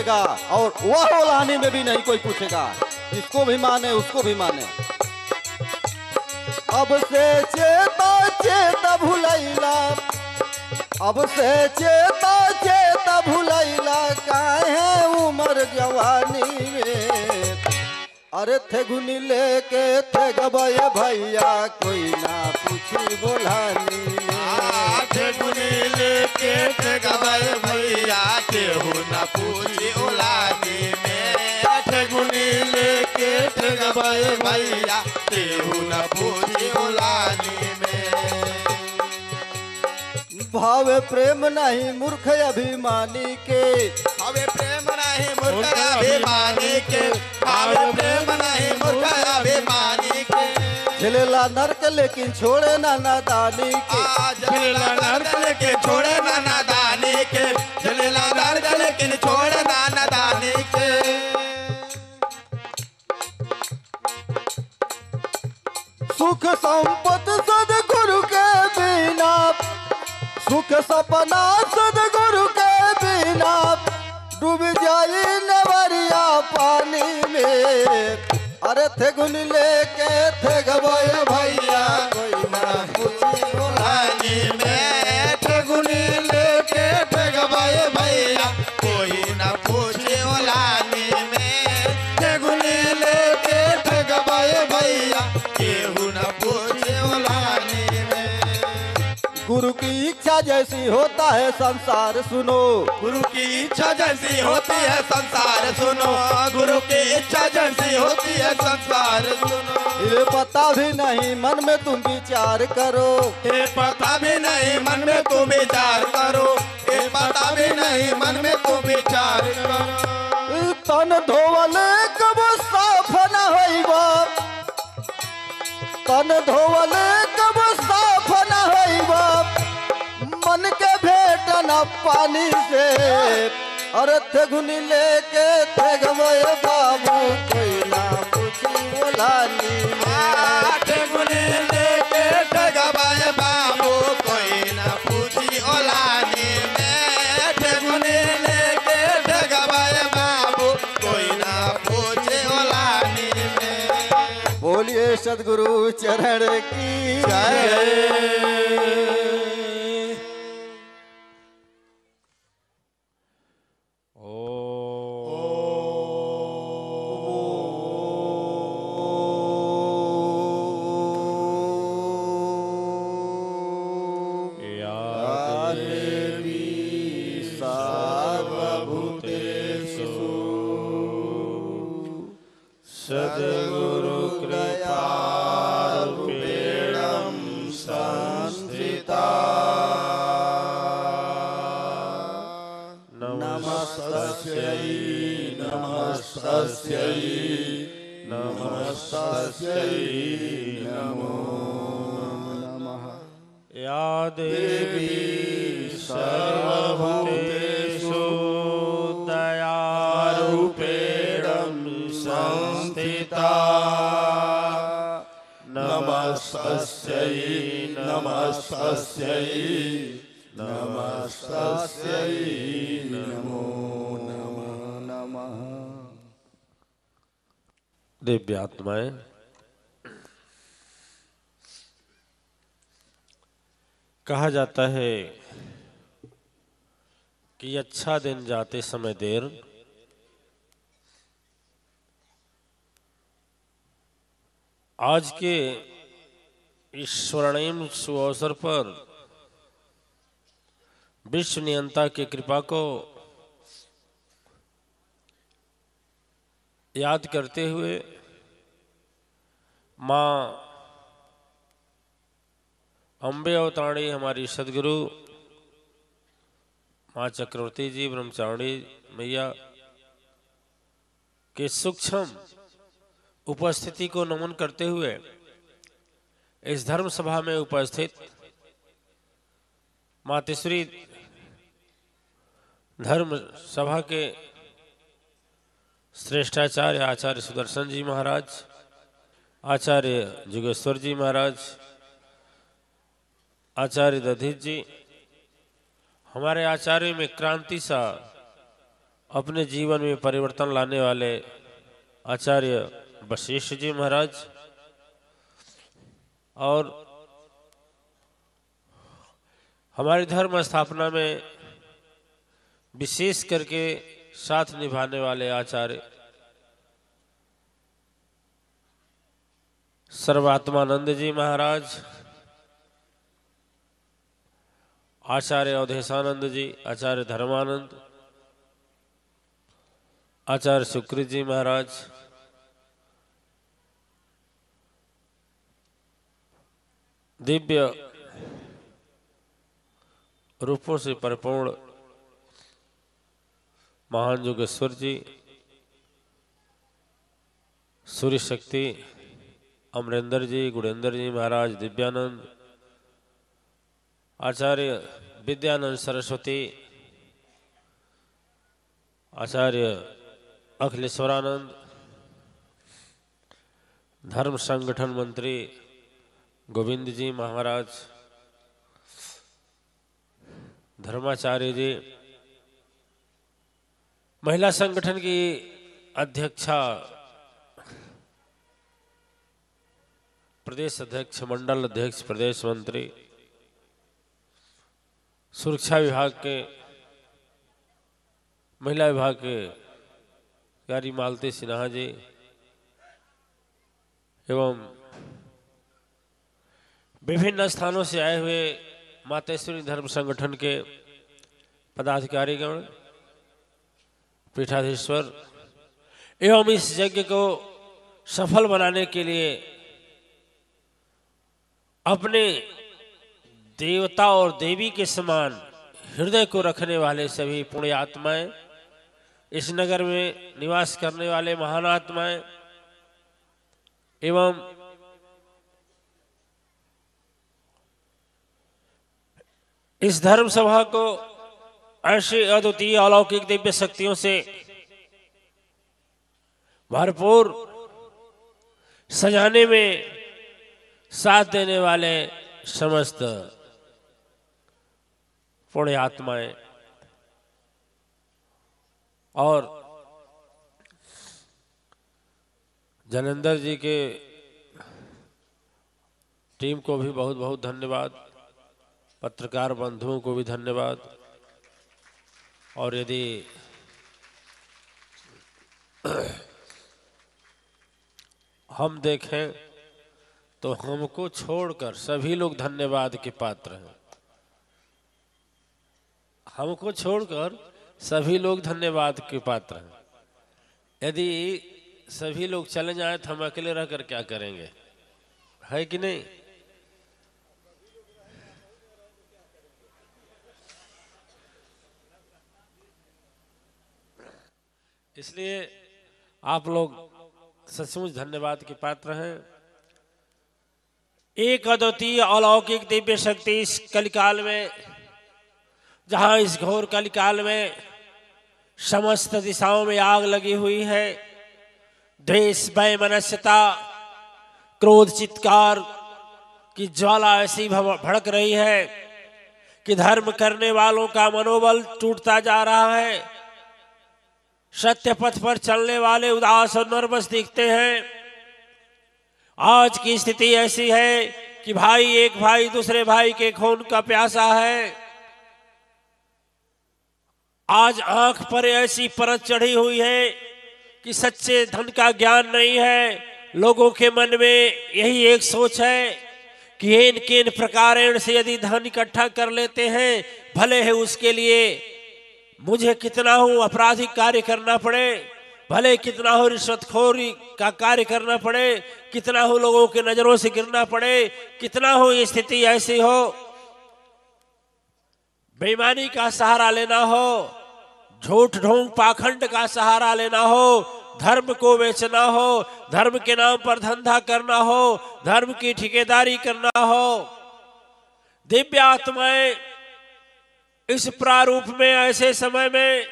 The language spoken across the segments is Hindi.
पूछेगा और वह ओलाने में भी नहीं कोई पूछेगा। इसको भी माने उसको भी माने। अब से चेता चेता भुलैला, अब से चेता चेता भुलैला, काहे उमर जवानी में। अरे थे गुनी लेके थे गबय भैया, कोई ना पूछी बोलानी में। थे गुनी लेके थे गबय भैया, केहू ना पूछी ओलानी में। थे गुनी लेके थे गबय भैया, केहू ना पूछी ओलानी में। भावे प्रेम नहीं मूर्ख अभिमानी के, भावे प्रेम नहीं मूर्ख अभिमानी के, भावे प्रेम नहीं मूर्ख अभिमानी के। झेलेला नरक लेकिन छोड़े ना नादानी के, झेलेला नरक लेकिन छोड़े ना नादानी के, झेलेला नरक लेकिन छोड़े ना नादानी के। सुख संपत्ति सदगुरु के बिना, सुख सपना सदगुरु के बिना, डूब जाई नवरिया पानी में। अरे थे गुन लेके थे गबय भैया, कोई ना पूछी ओलानी में। थे गुन लेके थे गबय भैया, कोई ना पूछे ओलानी में। थे गुन लेके थे गबय भैया, केहू ना पूछे ओलानी में। गुरु की इच्छा जैसी होता है संसार सुनो, गुरु की इच्छा जैसी होती है संसार सुनो। गुरु की इच्छा जैसी होती है संसार सुनो। ये पता भी नहीं मन में तुम विचार करो, ये पता भी नहीं मन में तुम विचार करो। ये पता भी नहीं मन में तुम विचार करो। तन धोवले कब साफ न होइबा, तन धोवले कब साफ न होइबा, मन के भेंट न पानी से। अरे थे गुनी लेके थे गबय बाबू, कोई ना पूछी ओलानी में। थे गुनी लेके थे गबय बाबू, कोई ना पूछी ओलानी में। थे गुनी लेके थे गबय बाबू, कोई ना पूछे ओलानी में। बोलिए सद्गुरु चरण की जय। सद्गुरु कृपारूपेणं संस्थिता। नमस्तस्यै नमस्तस्यै नमस्तस्यै नमो नमः। या देवी सर्वभूतेषु दयारूपेणं संस्थिता। नमस्तस्यै नमस्तस्यै नमस्तस्यै नमो नमः। दिव्यात्माएं, कहा जाता है कि अच्छा दिन जाते समय देर, आज के इस स्वर्णिम सुअवसर पर विश्व नियंता की कृपा को याद करते हुए माँ अम्बे अवतारणी हमारी सदगुरु माँ चक्रवर्ती जी ब्रह्मचारिणी मैया के सूक्ष्म उपस्थिति को नमन करते हुए इस धर्म सभा में उपस्थित मातेश्वरी धर्म सभा के श्रेष्ठाचार्य आचार्य सुदर्शन जी महाराज, आचार्य जुगेश्वर जी महाराज, आचार्य दधीच जी, हमारे आचार्य में क्रांति सा अपने जीवन में परिवर्तन लाने वाले आचार्य वशिष्ठ जी महाराज और हमारी धर्म स्थापना में विशेष करके साथ निभाने वाले आचार्य सर्वात्मानंद जी महाराज, आचार्य अवधेशानंद जी, आचार्य धर्मानंद, आचार्य सुकृत जी महाराज, दिव्य रूपों से परिपूर्ण महान योगेश्वर जी, सूर्य शक्ति अमरेंद्र जी, गुणेंद्र जी महाराज, दिव्यानंद, आचार्य विद्यानंद सरस्वती, आचार्य अखिलेश्वरानंद, धर्म संगठन मंत्री गोविंद जी महाराज, धर्माचार्य जी, महिला संगठन की अध्यक्षा, प्रदेश अध्यक्ष, मंडल अध्यक्ष, प्रदेश मंत्री, सुरक्षा विभाग के, महिला विभाग के कार्य मालती सिन्हा जी एवं विभिन्न स्थानों से आए हुए मातेश्वरी धर्म संगठन के पदाधिकारीगण, पीठाधीश्वर एवं इस यज्ञ को सफल बनाने के लिए अपने देवता और देवी के समान हृदय को रखने वाले सभी पुण्य आत्माएं, इस नगर में निवास करने वाले महान आत्माएं एवं इस धर्म सभा को ऐसे अद्वितीय अलौकिक दिव्य शक्तियों से भरपूर सजाने में साथ देने वाले समस्त पुण्य आत्माएं और जनेंद्र जी के टीम को भी बहुत बहुत धन्यवाद, पत्रकार बंधुओं को भी धन्यवाद। और यदि हम देखें तो हमको छोड़कर सभी लोग धन्यवाद के पात्र हैं। हमको छोड़कर सभी लोग धन्यवाद के पात्र हैं। यदि सभी लोग चले जाएं तो हम अकेले रहकर क्या करेंगे, है कि नहीं? इसलिए आप लोग सचमुच धन्यवाद के पात्र हैं। एक अद्वितीय अलौकिक दिव्य शक्ति इस कलिकाल में, जहां इस घोर कलिकाल में समस्त दिशाओं में आग लगी हुई है, द्वेष, वैमनस्यता, क्रोध, चित्कार की ज्वाला ऐसी भड़क रही है कि धर्म करने वालों का मनोबल टूटता जा रहा है। सत्य पथ पर चलने वाले उदास और नर्वस दिखते हैं। आज की स्थिति ऐसी है कि एक भाई दूसरे भाई के खून का प्यासा है। आज आंख पर ऐसी परत चढ़ी हुई है कि सच्चे धन का ज्ञान नहीं है। लोगों के मन में यही एक सोच है कि इन किन प्रकारेण से यदि धन इकट्ठा कर लेते हैं, भले है उसके लिए मुझे कितना हो आपराधिक कार्य करना पड़े, भले कितना हो रिश्वतखोरी का कार्य करना पड़े, कितना हो लोगों के नजरों से गिरना पड़े, कितना हो ये स्थिति ऐसी हो, बेईमानी का सहारा लेना हो, झूठ ढोंग पाखंड का सहारा लेना हो, धर्म को बेचना हो, धर्म के नाम पर धंधा करना हो, धर्म की ठेकेदारी करना हो। दिव्य आत्माएं इस प्रारूप में, ऐसे समय में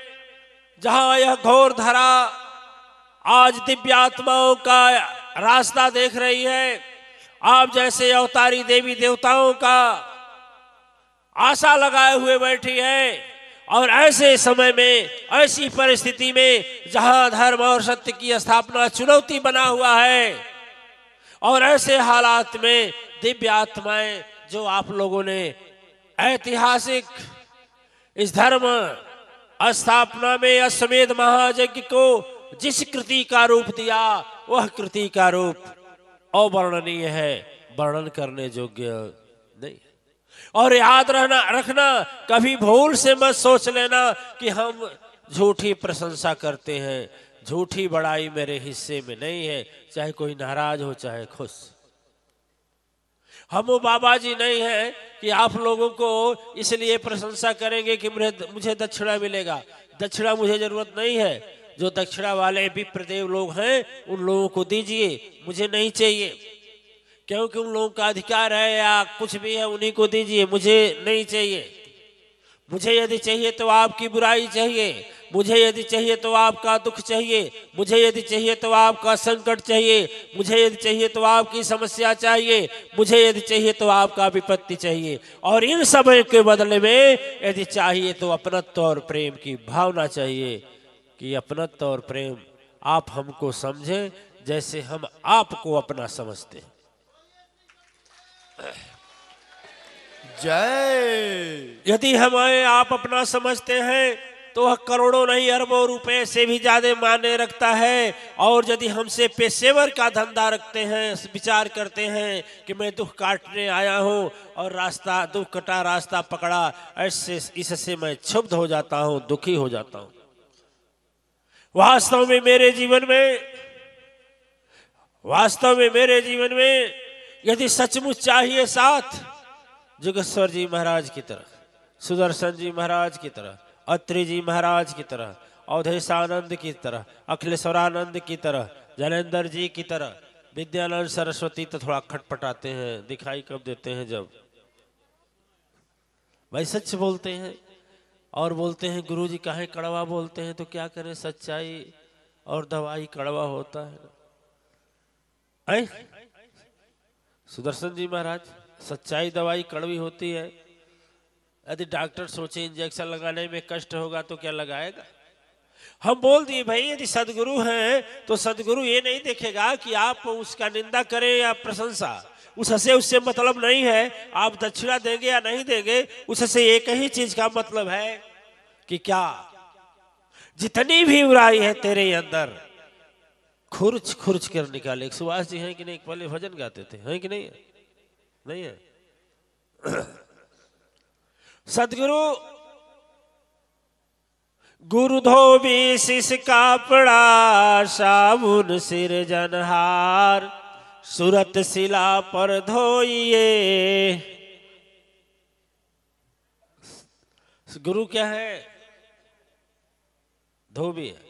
जहां यह घोर धरा आज दिव्य आत्माओं का रास्ता देख रही है, आप जैसे अवतारी देवी देवताओं का आशा लगाए हुए बैठी है और ऐसे समय में, ऐसी परिस्थिति में जहां धर्म और सत्य की स्थापना चुनौती बना हुआ है, और ऐसे हालात में दिव्य आत्माएं जो आप लोगों ने ऐतिहासिक इस धर्म स्थापना में अश्वमेध महायज्ञ को जिस कृति का रूप दिया, वह कृति का रूप अवर्णनीय है, वर्णन करने योग्य नहीं। और याद रखना, कभी भूल से मत सोच लेना कि हम झूठी प्रशंसा करते हैं। झूठी बड़ाई मेरे हिस्से में नहीं है, चाहे कोई नाराज हो चाहे खुश। हम वो बाबा जी नहीं है कि आप लोगों को इसलिए प्रशंसा करेंगे कि मुझे दक्षिणा मिलेगा। दक्षिणा मुझे जरूरत नहीं है। जो दक्षिणा वाले विप्रदेव लोग हैं उन लोगों को दीजिए, मुझे नहीं चाहिए, क्योंकि उन लोगों का अधिकार है या कुछ भी है, उन्हीं को दीजिए, मुझे नहीं चाहिए। मुझे यदि चाहिए तो आपकी बुराई चाहिए, मुझे यदि चाहिए तो आपका दुख चाहिए, मुझे यदि चाहिए तो आपका संकट चाहिए, मुझे यदि चाहिए तो आपकी समस्या चाहिए, मुझे यदि चाहिए तो आपका विपत्ति चाहिए। और इन सब के बदले में यदि चाहिए तो अपनत्व और प्रेम की भावना चाहिए, कि अपनत्व और प्रेम आप हमको समझें जैसे हम आपको अपना समझते हैं। जय। यदि हमें आप अपना समझते हैं तो वह करोड़ों नहीं अरबों रुपए से भी ज्यादा मायने रखता है। और यदि हमसे पेशेवर का धंधा रखते हैं, विचार करते हैं कि मैं दुख काटने आया हूं और रास्ता दुख कटा, रास्ता पकड़ा, ऐसे इससे मैं क्षुब्ध हो जाता हूं, दुखी हो जाता हूं। वास्तव में मेरे जीवन में यदि सचमुच चाहिए साथ, जोगेश्वर जी महाराज की तरह, सुदर्शन जी महाराज की तरह, अत्रि जी महाराज की तरह, अवधेशानंद की तरह, अखिलेश्वरानंद की तरह, जैनेन्द्र जी की तरह, विद्यानंद सरस्वती तो थोड़ा खटपटाते हैं, दिखाई कब देते हैं जब भाई सच बोलते हैं। और बोलते हैं गुरु जी काहे कड़वा बोलते हैं, तो क्या करें, सच्चाई और दवाई कड़वा होता है। सुदर्शन जी महाराज, सच्चाई दवाई कड़वी होती है। यदि डॉक्टर सोचे इंजेक्शन लगाने में कष्ट होगा तो क्या लगाएगा। हम बोल दिए भाई यदि सदगुरु हैं तो सदगुरु ये नहीं देखेगा कि आप उसका निंदा करें या प्रशंसा, उससे मतलब नहीं है आप दक्षिणा देंगे या नहीं देंगे। उससे एक ही चीज का मतलब है कि क्या जितनी भी बुराई है तेरे अंदर खुर्च खुर्च कर निकाले। सुभाष जी हैं कि नहीं, पहले भजन गाते थे, हैं कि नहीं है? नहीं है। सदगुरु गुरु धोबी शिष कापड़ा, साबुन सिर जनहार, सूरत शिला पर धोइए। गुरु क्या है? धोबी है।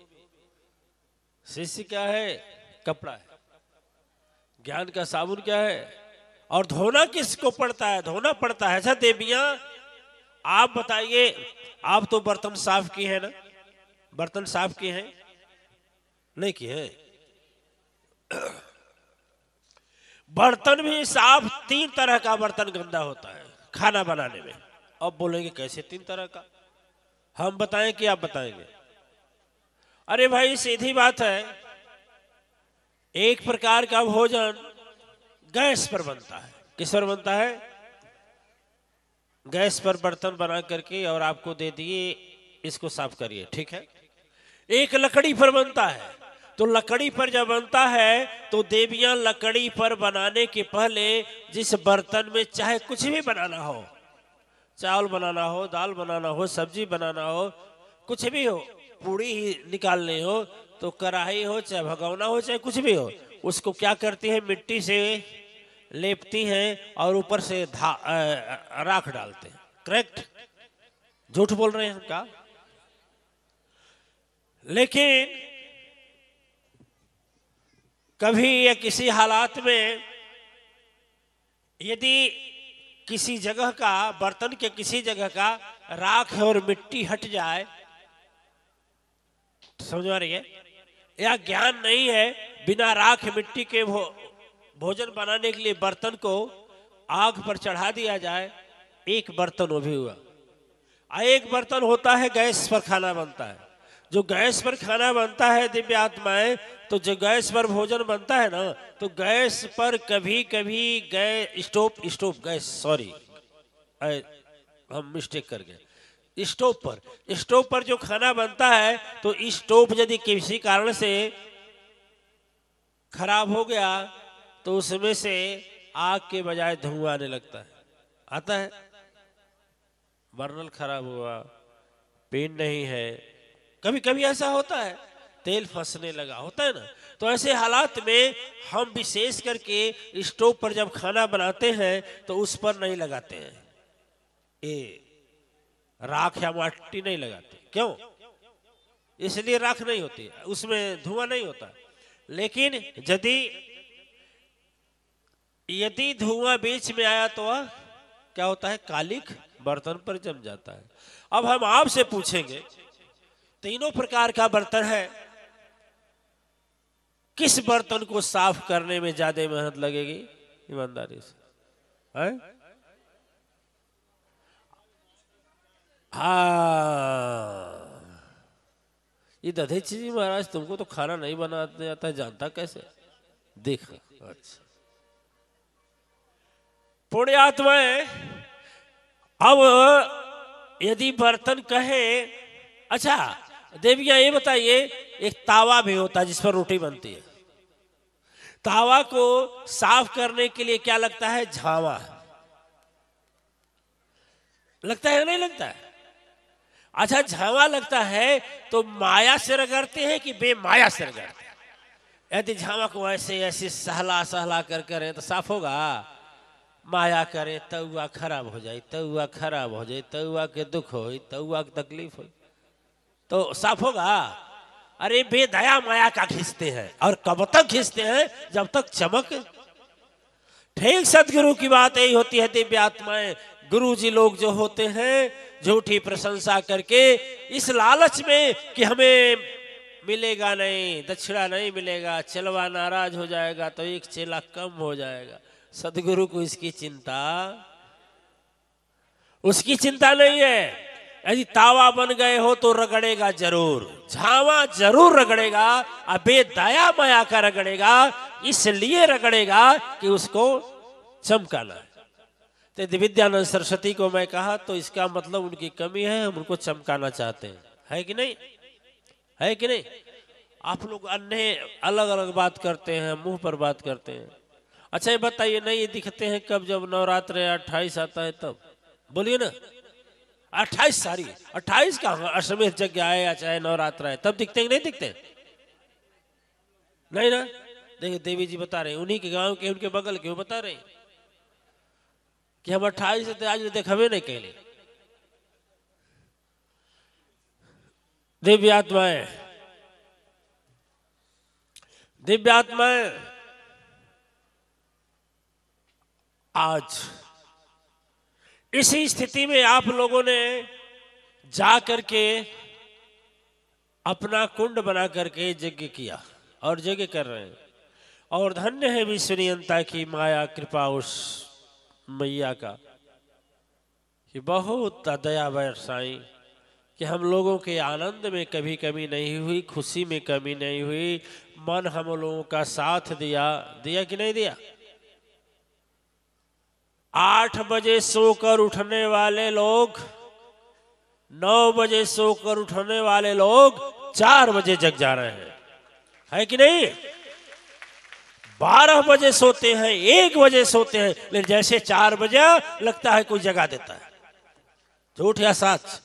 शिष्य क्या है? कपड़ा है। ज्ञान का साबुन क्या है? और धोना किसको पड़ता है? धोना पड़ता है। अच्छा देवियां, आप बताइए, आप तो बर्तन साफ किए हैं ना? बर्तन साफ किए हैं? नहीं किए हैं? बर्तन भी साफ, 3 तरह का बर्तन गंदा होता है खाना बनाने में। अब बोलेंगे कैसे 3 तरह का? हम बताएं कि आप बताएंगे? अरे भाई सीधी बात है, एक प्रकार का भोजन गैस पर बनता है। किस पर बनता है? गैस पर बर्तन बना करके और आपको दे दिए, इसको साफ करिए, ठीक है। एक लकड़ी पर बनता है, तो लकड़ी पर जब बनता है तो देवियां लकड़ी पर बनाने के पहले जिस बर्तन में चाहे कुछ भी बनाना हो, चावल बनाना हो, दाल बनाना हो, सब्जी बनाना हो, कुछ भी हो, पूड़ी ही निकालनी हो, तो कढ़ाई हो चाहे भगोना हो चाहे कुछ भी हो, उसको क्या करती है? मिट्टी से लेपती हैं और ऊपर से राख डालते हैं। करेक्ट? झूठ बोल रहे हैं हम क्या? लेकिन कभी या किसी हालात में यदि किसी जगह का, बर्तन के किसी जगह का राख और मिट्टी हट जाए, समझ आ रही है? या ज्ञान नहीं है, बिना राख मिट्टी के भोजन बनाने के लिए बर्तन को आग पर चढ़ा दिया जाए, एक बर्तन वो भी हुआ, एक बर्तन होता है गैस पर खाना बनता है। जो गैस पर खाना बनता है दिव्य आत्माएं, तो जो गैस पर भोजन बनता है ना, तो गैस पर कभी कभी गैस स्टोव गैस सॉरी हम मिस्टेक कर गए। स्टोव पर जो खाना बनता है, तो स्टोव यदि किसी कारण से खराब हो गया तो उसमें से आग के बजाय धुआं आने लगता है, आता है। बर्नल खराब हुआ, पेन नहीं है, कभी कभी ऐसा होता है, तेल फंसने लगा, होता है ना। तो ऐसे हालात में हम विशेष करके स्टोव पर जब खाना बनाते हैं तो उस पर नहीं लगाते हैं, ये राख या माटी नहीं लगाते। क्यों? इसलिए राख नहीं होती, उसमें धुआं नहीं होता। लेकिन यदि धुआं बीच में आया तो वह क्या होता है, कालिक बर्तन पर जम जाता है। अब हम आपसे पूछेंगे, तीनों प्रकार का बर्तन है, किस बर्तन को साफ करने में ज्यादा मेहनत लगेगी? ईमानदारी से है? हाँ, ये दधेची जी महाराज, तुमको तो खाना नहीं बनाने आता, जानता कैसे? देख, अच्छा पुण्य आत्माएं। अब यदि बर्तन कहे, अच्छा देवियां ये बताइए, एक तावा भी होता है जिस पर रोटी बनती है, तावा को साफ करने के लिए क्या लगता है? झावा लगता है, नहीं लगता है? अच्छा, झावा लगता है तो माया से रगड़ते हैं कि बेमाया से रगड़ते हैं? यदि झावा को ऐसे ऐसे सहला सहला कर करें तो साफ होगा? माया करे तउआ खराब हो जाए, तउआ खराब हो जाए, तउआ के दुख हो, तउआ की तकलीफ हो, तो साफ होगा? अरे बेदया माया का खींचते हैं, और कब तक खींचते हैं? जब तक चमक। ठीक सदगुरु की बात यही होती है दिव्य आत्माएं। गुरु जी लोग जो होते हैं, झूठी प्रशंसा करके इस लालच में कि हमें मिलेगा नहीं, दक्षिणा नहीं मिलेगा, चलवा नाराज हो जाएगा तो एक चेला कम हो जाएगा। सदगुरु को इसकी चिंता, उसकी चिंता नहीं है। यदि तावा बन गए हो तो रगड़ेगा जरूर, झावा जरूर रगड़ेगा, अबे दया माया का रगड़ेगा, इसलिए रगड़ेगा कि उसको चमकाना है। तो दिव्यानंद सरस्वती को मैं कहा तो इसका मतलब उनकी कमी है, हम उनको चमकाना चाहते हैं, है कि नहीं? है कि नहीं? आप लोग अन्य अलग अलग बात करते हैं, मुंह पर बात करते हैं। अच्छा ये बताइए, नहीं दिखते हैं कब? जब नवरात्र 28 आता है तब, बोलिए ना। 28 का अश्वमेध यज्ञ आए या चाहे नवरात्र है, तब दिखते हैं? नहीं दिखते? नहीं ना। देखिए देवी जी बता रहे हैं, उन्हीं के गांव के, उनके बगल के, वो बता रहे हैं कि हम 28 से आज देखवे नहीं कहले। दिव्यात्माएं आज इसी स्थिति में आप लोगों ने जा करके अपना कुंड बना करके यज्ञ किया और यज्ञ कर रहे हैं। और धन्य है विश्वनियंता की माया कृपा उस मैया का कि बहुत दया बरसाई कि हम लोगों के आनंद में कभी कमी नहीं हुई, खुशी में कमी नहीं हुई। मन हम लोगों का साथ दिया कि नहीं दिया? 8 बजे सोकर उठने वाले लोग, 9 बजे सोकर उठने वाले लोग 4 बजे जग जा रहे हैं, है कि नहीं? 12 बजे सोते हैं, 1 बजे सोते हैं, लेकिन जैसे 4 बजे लगता है कोई जगा देता है। झूठ या सच?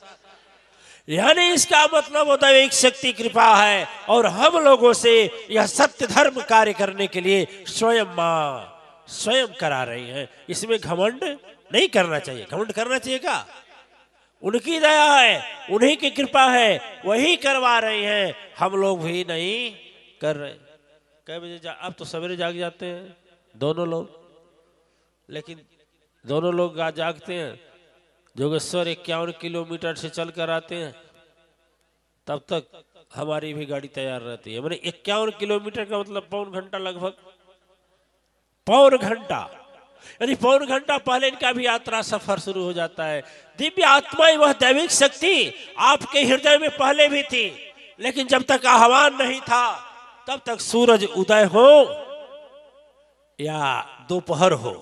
यानी इसका मतलब होता है एक शक्ति कृपा है, और हम लोगों से यह सत्य धर्म कार्य करने के लिए स्वयं मां स्वयं करा रही है। इसमें घमंड नहीं करना चाहिए। घमंड करना चाहिए क्या? उनकी दया है, उन्हीं की कृपा है, वही करवा रही हैं, हम लोग भी नहीं कर रहे। कई बजे अब तो सवेरे जाग जाते हैं दोनों लोग, लेकिन दोनों लोग जागते हैं, जोगेश्वर 51 किलोमीटर से चल कर आते हैं, तब तक हमारी भी गाड़ी तैयार रहती है। मैंने 51 किलोमीटर का मतलब पौन घंटा, लगभग पौन घंटा। यानी पौन घंटा पहले इनका भी यात्रा सफर शुरू हो जाता है। दिव्य आत्माएं, वह दैविक शक्ति आपके हृदय में पहले भी थी, लेकिन जब तक आह्वान नहीं था तब तक सूरज उदय हो या दोपहर हो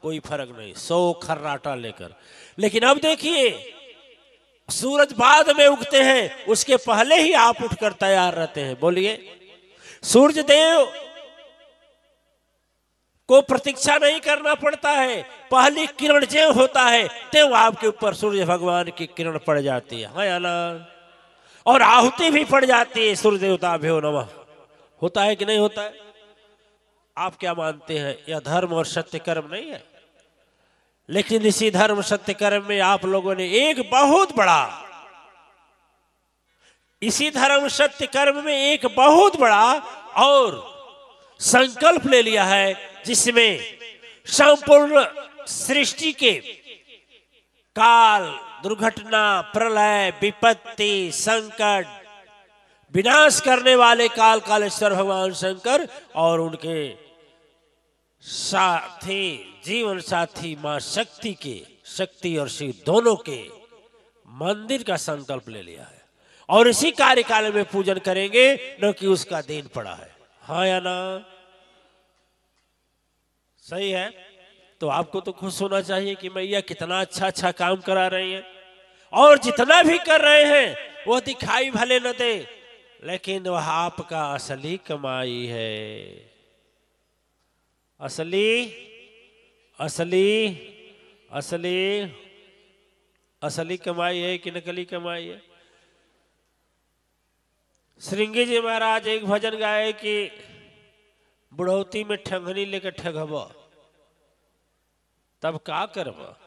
कोई फर्क नहीं, 100 खर्राटा लेकर। लेकिन अब देखिए सूरज बाद में उगते हैं, उसके पहले ही आप उठकर तैयार रहते हैं। बोलिए, सूर्य देव को प्रतीक्षा नहीं करना पड़ता है, पहली किरण जो होता है तो आपके ऊपर सूर्य भगवान की किरण पड़ जाती है, हाँ या ना? और आहुति भी पड़ जाती है, सूर्य देवताभ्यो नमः। होता है कि नहीं होता है? आप क्या मानते हैं? यह धर्म और सत्य कर्म नहीं है? लेकिन इसी धर्म सत्य कर्म में आप लोगों ने एक बहुत बड़ा, इसी धर्म सत्य कर्म में एक बहुत बड़ा और संकल्प ले लिया है, जिसमें संपूर्ण सृष्टि के काल, दुर्घटना, प्रलय, विपत्ति, संकट, विनाश करने वाले काल कालेश्वर भगवान शंकर और उनके साथी, जीवन साथी मां शक्ति के, शक्ति और शिव दोनों के मंदिर का संकल्प ले लिया है। और इसी कार्यकाल में पूजन करेंगे, न कि उसका दिन पड़ा है, हाँ या ना? सही है। तो आपको तो खुश होना चाहिए कि मैया कितना अच्छा अच्छा काम करा रही है, और जितना भी कर रहे हैं वो दिखाई भले न दे, लेकिन वह आपका असली कमाई है। असली असली असली असली कमाई है कि नकली कमाई है? श्रृंगी जी महाराज एक भजन गाए कि बुढ़ौती में ठंगनी लेकर ठगब तब का करब।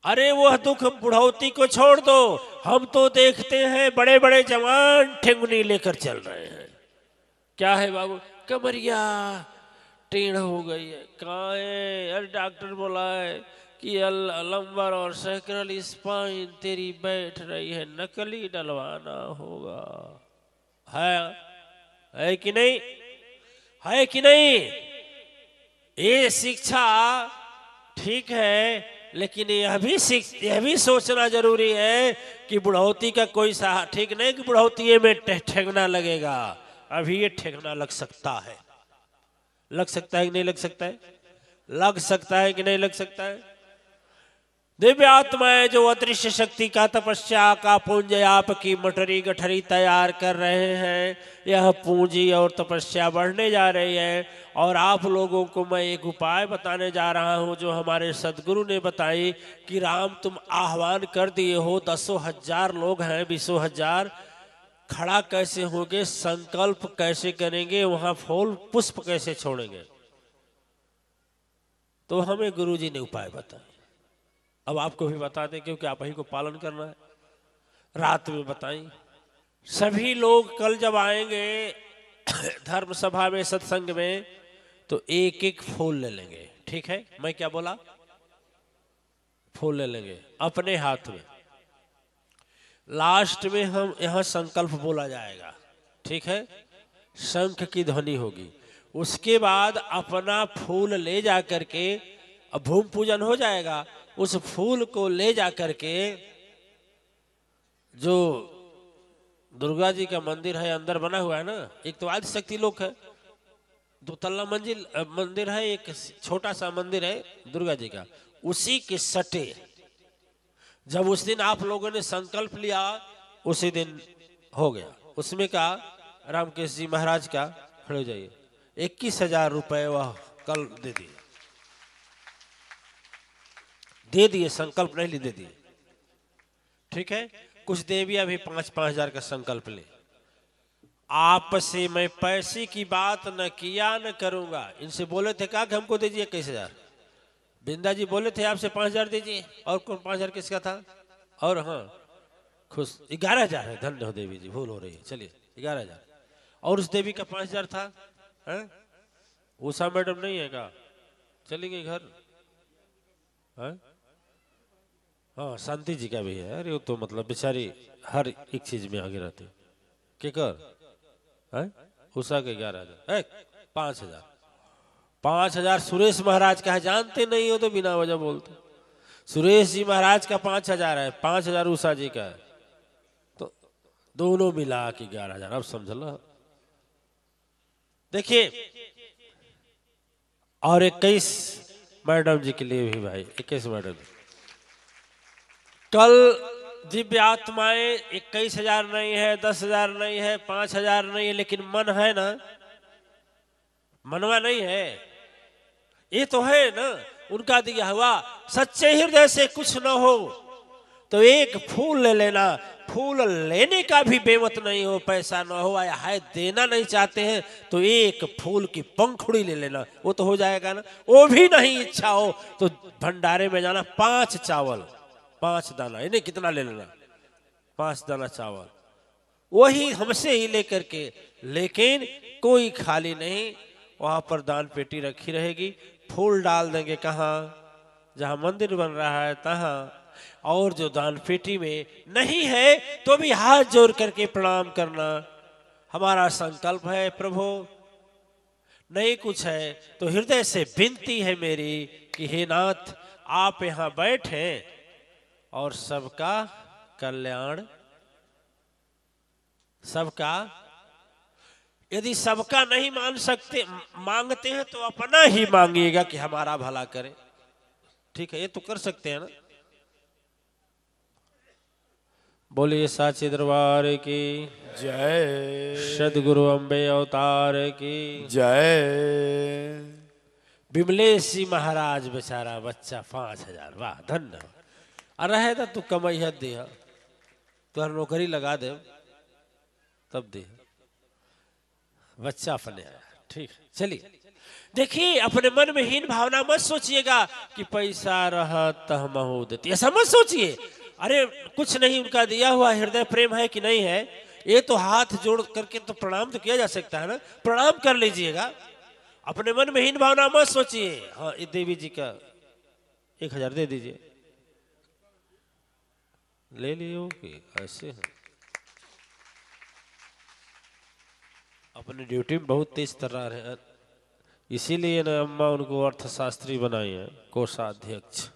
अरे वह दुख बुढ़ौती को छोड़ दो, हम तो देखते हैं बड़े बड़े जवान ठेंगुनी लेकर चल रहे हैं। क्या है बाबू? कमरिया टेढ़ हो गई है। कहाँ है? अरे डॉक्टर बोला है कि लंबर और सैक्रल स्पाइन तेरी बैठ रही है, नकली डलवाना होगा। है कि नहीं? है कि नहीं? ये शिक्षा ठीक है, लेकिन यह भी सोचना जरूरी है कि बुढ़ौती का कोई सा ठीक नहीं कि बुढ़ौती में ठेकना लगेगा। अभी ये ठेकना लग सकता है। लग सकता है कि नहीं लग सकता है? लग सकता है कि नहीं लग सकता है? दिव्य आत्माएं जो अदृश्य शक्ति का तपस्या का पुंज आपकी मटरी गठरी तैयार कर रहे हैं, यह पूंजी और तपस्या बढ़ने जा रही है। और आप लोगों को मैं एक उपाय बताने जा रहा हूं जो हमारे सदगुरु ने बताई कि राम तुम आह्वान कर दिए हो, 10,000 लोग हैं, 20,000 खड़ा कैसे होंगे, संकल्प कैसे करेंगे, वहां फूल पुष्प कैसे छोड़ेंगे? तो हमें गुरुजी ने उपाय बताया। अब आपको भी बता दें क्योंकि आप ही को पालन करना है। रात में बताई, सभी लोग कल जब आएंगे धर्म सभा में, सत्संग में, तो एक एक फूल ले लेंगे। ठीक है? मैं क्या बोला? फूल ले लेंगे अपने हाथ में। लास्ट में हम यहां संकल्प बोला जाएगा। ठीक है? शंख की ध्वनि होगी। उसके बाद अपना फूल ले जा करके, अब भूमि पूजन हो जाएगा, उस फूल को ले जा करके जो दुर्गा जी का मंदिर है अंदर बना हुआ है ना, एक तो आदि शक्ति लोक है, 2 तल्ला मंजिल मंदिर है, एक छोटा सा मंदिर है दुर्गा जी का, उसी के सटे जब उस दिन आप लोगों ने संकल्प लिया उसी दिन हो गया। उसमें का रामकेश जी महाराज का, खड़े हो जाइए, 21,000 रुपए वह कल दे दिए, संकल्प नहीं ली, दे दिए। ठीक है? कुछ देवियां भी 5-5 हजार का संकल्प ले। आपसे मैं पैसे की बात न किया न करूंगा। इनसे बोले थे कहा कि हमको दीजिए 21,000। बिंदा जी बोले थे आपसे 5,000 दीजिए, और कौन 5,000 किसका था? और हाँ खुश 11,000 है। धन्य हो देवी जी, भूल हो रही है। चलिए 11,000। और उस देवी का 5,000 था। उषा मैडम नहीं है का? चली गई घर। हाँ शांति जी का भी है। अरे वो तो मतलब बेचारी हर एक चीज में आगे रहती। के कर उषा के 11,000, 5,000 5,000 सुरेश महाराज का है, जानते नहीं हो तो बिना वजह बोलते। सुरेश जी महाराज का 5,000 है, 5,000 उषा जी का है, तो दोनों मिला के 11,000। अब समझ लो। देखिए, और 21 मैडम जी के लिए भी भाई, 21 मैडम कल दिव्य आत्माएं 21,000 नहीं है, 10,000 नहीं है, 5,000 नहीं है, लेकिन मन है ना, मनवा नहीं है, ये तो है ना उनका दिया हुआ। सच्चे हृदय से कुछ न हो तो एक फूल ले लेना, फूल लेने का भी बेमत नहीं हो, पैसा न हो या है देना नहीं चाहते हैं तो एक फूल की पंखुड़ी ले लेना, वो तो हो जाएगा ना। वो भी नहीं इच्छा हो तो भंडारे में जाना, 5 चावल, 5 दाना, इन्हें कितना ले लेना, 5 दाना चावल, वही हमसे ही लेकर के, लेकिन कोई खाली नहीं, वहां पर दान पेटी रखी रहेगी, फूल डाल देंगे कहाँ, जहां मंदिर बन रहा है तहां, और जो दान पेटी में नहीं है तो भी हाथ जोड़ करके प्रणाम करना। हमारा संकल्प है प्रभु, नहीं कुछ है तो हृदय से विनती है मेरी कि हे नाथ, आप यहां बैठे और सबका कल्याण, सबका, यदि सबका नहीं मान सकते, मांगते हैं तो अपना ही मांगिएगा कि हमारा भला करे। ठीक है, ये तो कर सकते हैं ना। बोलिए साचे दरबार की जय, सदगुरु अम्बे अवतार की जय। विमलेश जी महाराज बेचारा बच्चा 5,000, वाह धन्य। अरे है तो तू कमाई दे, तुहर नौकरी लगा दे तब दे, बच्चा अपने आया। ठीक है, चलिए देखिए, अपने मन में हीन भावना मत सोचिएगा कि पैसा रहा तो हम देती, ऐसा मत सोचिए। अरे कुछ नहीं, उनका दिया हुआ हृदय प्रेम है कि नहीं है, ये तो हाथ जोड़ करके तो प्रणाम तो किया जा सकता है ना, प्रणाम कर लीजिएगा। अपने मन में हीन भावना मत सोचिए। हाँ, ये देवी जी का 1,000 दे दीजिए, ले लियो कि ऐसे है। अपनी ड्यूटी में बहुत तेज तर्रार है, इसीलिए ना अम्मा उनको अर्थशास्त्री बनाई है, कोषाध्यक्ष।